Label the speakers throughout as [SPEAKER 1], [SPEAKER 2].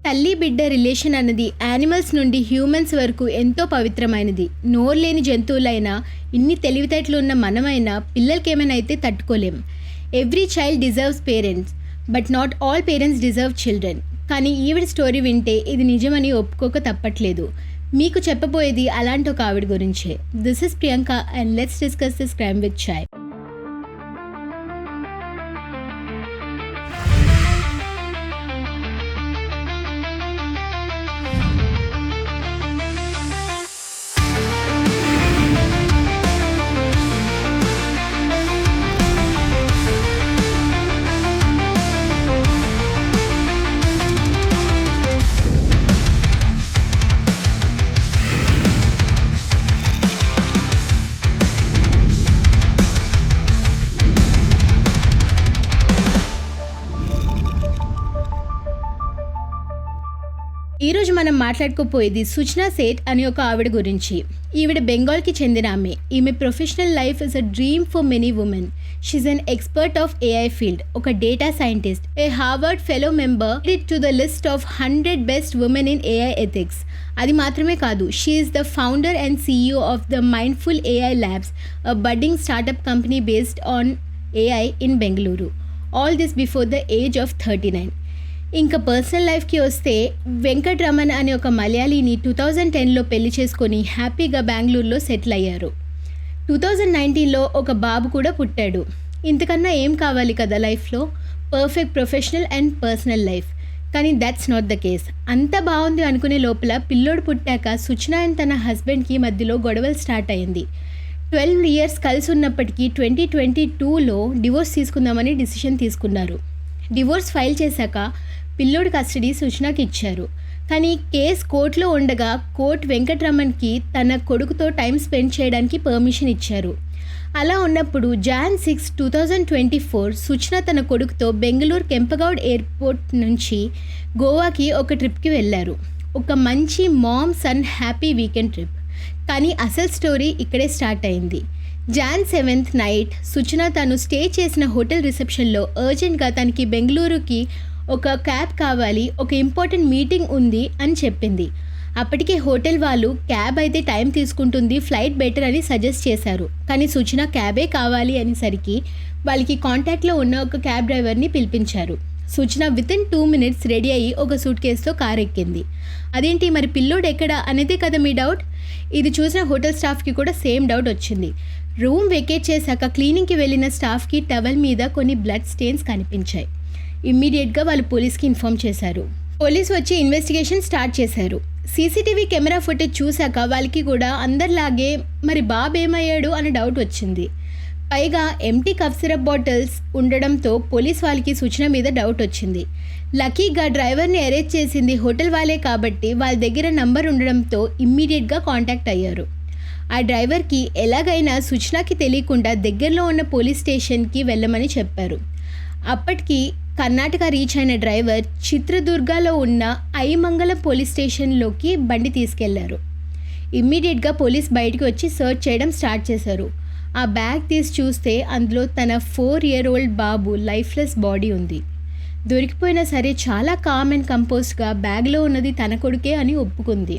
[SPEAKER 1] తల్లి బిడ్డ రిలేషన్ అన్నది యానిమల్స్ నుండి హ్యూమన్స్ వరకు ఎంతో పవిత్రమైనది. నోరు లేని జంతువులైనా, ఇన్ని తెలివితేటలు ఉన్న మనమైనా పిల్లలకి ఏమైనా అయితే తట్టుకోలేం. Every child deserves parents, but not all parents deserve children. కానీ ఈవిడ స్టోరీ వింటే ఇది నిజమని ఒప్పుకోక తప్పట్లేదు. మీకు చెప్పబోయేది అలాంటి ఒక ఆవిడ గురించే. This is Priyanka and let's discuss this crime with chai. ఈరోజు మనం మాట్లాడుకోపోయేది సుచనా సేఠ్ అనే ఒక ఆవిడ గురించి. ఈవిడ బెంగాల్కి చెందిన ఆమె. ఈమె professional life is a dream for many women. She's an expert of AI field, ఒక data scientist, a Harvard fellow member to the list of 100 best women in AI ethics. అది మాత్రమే కాదు, she is the founder and CEO of the Mindful AI Labs, a budding startup company based on AI in Bengaluru. All this before the age of 39. ఇంకా personal లైఫ్కి వస్తే, వెంకట్రమణ్ అనే ఒక మలయాళీని 2010లో పెళ్లి చేసుకొని హ్యాపీగా బెంగళూరులో సెటిల్ అయ్యారు. 2019లో ఒక బాబు కూడా పుట్టాడు. ఇంతకన్నా ఏం కావాలి కదా లైఫ్లో? Perfect professional and personal life. కానీ దట్స్ నాట్ ద కేస్. అంత బాగుంది అనుకునే లోపల పిల్లోడు పుట్టాక సుచనా అండ్ తన హస్బెండ్కి మధ్యలో గొడవలు స్టార్ట్ అయింది. 12 years కలిసి ఉన్నప్పటికీ 2022లో డివోర్స్ తీసుకుందామని డిసిషన్ తీసుకున్నారు. డివోర్స్ ఫైల్ చేశాక పిల్లోడి కస్టడీ సుచనాకి ఇచ్చారు. కానీ కేస్ కోర్టులో ఉండగా కోర్టు వెంకట్రమణ్కి తన కొడుకుతో టైం స్పెండ్ చేయడానికి పర్మిషన్ ఇచ్చారు. అలా ఉన్నప్పుడు Jan 6, 2024 సుచనా తన కొడుకుతో బెంగళూరు కెంపగౌడ్ ఎయిర్పోర్ట్ నుంచి గోవాకి ఒక ట్రిప్కి వెళ్ళారు. ఒక మంచి mom son happy weekend trip. కానీ అసలు స్టోరీ ఇక్కడే స్టార్ట్ అయింది. Jan 7th నైట్ సుచనా తను స్టే చేసిన హోటల్ రిసెప్షన్లో అర్జెంట్గా తనకి బెంగళూరుకి ఒక క్యాబ్ కావాలి, ఒక ఇంపార్టెంట్ మీటింగ్ ఉంది అని చెప్పింది. అప్పటికే హోటల్ వాళ్ళు క్యాబ్ అయితే టైం తీసుకుంటుంది, ఫ్లైట్ బెటర్ అని సజెస్ట్ చేశారు. కానీ సుచనా క్యాబే కావాలి అనేసరికి వాళ్ళకి కాంటాక్ట్లో ఉన్న ఒక క్యాబ్ డ్రైవర్ని పిలిపించారు. సుచనా వితిన్ 2 minutes రెడీ అయ్యి ఒక సూట్ కేసుతో కార్ ఎక్కింది. అదేంటి మరి పిల్లోడు ఎక్కడా అనేదే కదా మీ డౌట్. ఇది చూసిన హోటల్ స్టాఫ్కి కూడా సేమ్ డౌట్ వచ్చింది. రూమ్ వెకేట్ చేశాక క్లీనింగ్కి వెళ్ళిన స్టాఫ్కి టవల్ మీద కొన్ని బ్లడ్ స్టెయిన్స్ కనిపించాయి. ఇమ్మీడియట్గా వాళ్ళు పోలీస్కి ఇన్ఫామ్ చేశారు. పోలీస్ వచ్చి ఇన్వెస్టిగేషన్ స్టార్ట్ చేశారు. సీసీటీవీ కెమెరా ఫుటేజ్ చూశాక వాళ్ళకి కూడా అందరిలాగే మరి బాబు ఏమయ్యాడు అనే డౌట్ వచ్చింది. పైగా ఎంటీ కఫ్ సిరప్ బాటిల్స్ ఉండడంతో పోలీస్ వాళ్ళకి సూచన మీద డౌట్ వచ్చింది. లక్కీగా డ్రైవర్ని అరెస్ట్ చేసింది హోటల్ వాళ్ళే కాబట్టి వాళ్ళ దగ్గర నంబర్ ఉండడంతో ఇమ్మీడియట్గా కాంటాక్ట్ అయ్యారు. ఆ డ్రైవర్కి ఎలాగైనా సుచనాకి తెలియకుండా దగ్గరలో ఉన్న పోలీస్ స్టేషన్కి వెళ్ళమని చెప్పారు. అప్పటికి కర్ణాటక రీచ్ అయిన డ్రైవర్ చిత్రదుర్గలో ఉన్న ఐమంగళం పోలీస్ స్టేషన్లోకి బండి తీసుకెళ్లారు. ఇమ్మీడియట్గా పోలీస్ బయటికి వచ్చి సర్చ్ చేయడం స్టార్ట్ చేశారు. ఆ బ్యాగ్ తీసి చూస్తే అందులో తన 4-year-old బాబు లైఫ్లెస్ బాడీ ఉంది. దొరికిపోయినా సరే చాలా కామ్ అండ్ కంపోజ్డ్గా బ్యాగ్లో ఉన్నది తన కొడుకే అని ఒప్పుకుంది.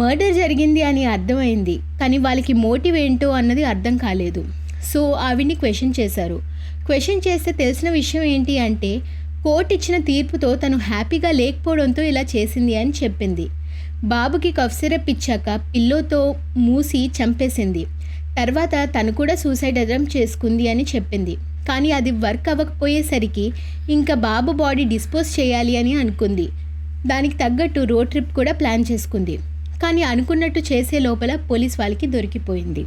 [SPEAKER 1] మర్డర్ జరిగింది అని అర్థమైంది, కానీ వాళ్ళకి మోటివ్ ఏంటో అన్నది అర్థం కాలేదు. సో ఆవిడ్ని క్వశ్చన్ చేశారు. క్వశ్చన్ చేస్తే తెలిసిన విషయం ఏంటి అంటే, కోర్టు ఇచ్చిన తీర్పుతో తను హ్యాపీగా లేకపోవడంతో ఇలా చేసింది అని చెప్పింది. బాబుకి కఫ్ సిరప్ ఇచ్చాక పిల్లోతో మూసి చంపేసింది. తర్వాత తను కూడా సూసైడ్ అటెంప్ట్ చేసుకుంది అని చెప్పింది. కానీ అది వర్క్ అవ్వకపోయేసరికి ఇంకా బాబు బాడీ డిస్పోజ్ చేయాలి అని అనుకుంది. దానికి తగ్గట్టు రోడ్ ట్రిప్ కూడా ప్లాన్ చేసుకుంది. కానీ అనుకున్నట్టు చేసే లోపల పోలీస్ వాళ్ళకి దొరికిపోయింది.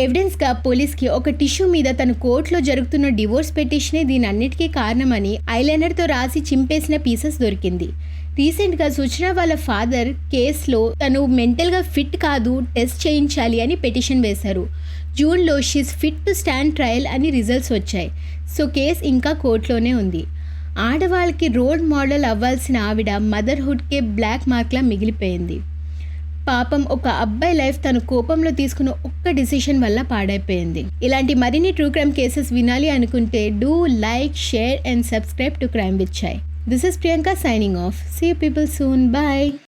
[SPEAKER 1] ఎవిడెన్స్గా పోలీస్కి ఒక టిష్యూ మీద తను కోర్టులో జరుగుతున్న డివోర్స్ పిటిషనే దీని అన్నిటికీ కారణమని ఐలైనర్తో రాసి చింపేసిన పీసెస్ దొరికింది. రీసెంట్గా సుచనా వాళ్ళ ఫాదర్ కేసులో తను మెంటల్గా ఫిట్ కాదు, టెస్ట్ చేయించాలి అని పిటిషన్ వేశారు. జూన్లో she's fit to stand trial అని రిజల్ట్స్ వచ్చాయి. సో కేసు ఇంకా కోర్టులోనే ఉంది. ఆడవాళ్ళకి రోల్ మోడల్ అవ్వాల్సిన ఆవిడ మదర్హుడ్కే బ్లాక్ మార్క్లా మిగిలిపోయింది. పాపం ఒక అబ్బాయి లైఫ్ తను కోపంలో తీసుకున్న ఒక్క డిసిషన్ వల్ల పాడైపోయింది. ఇలాంటి మరిన్ని ట్రూ క్రైమ్ కేసెస్ వినాలి అనుకుంటే do like, share and subscribe to crime with chai. This is Priyanka signing off. See you people soon. Bye.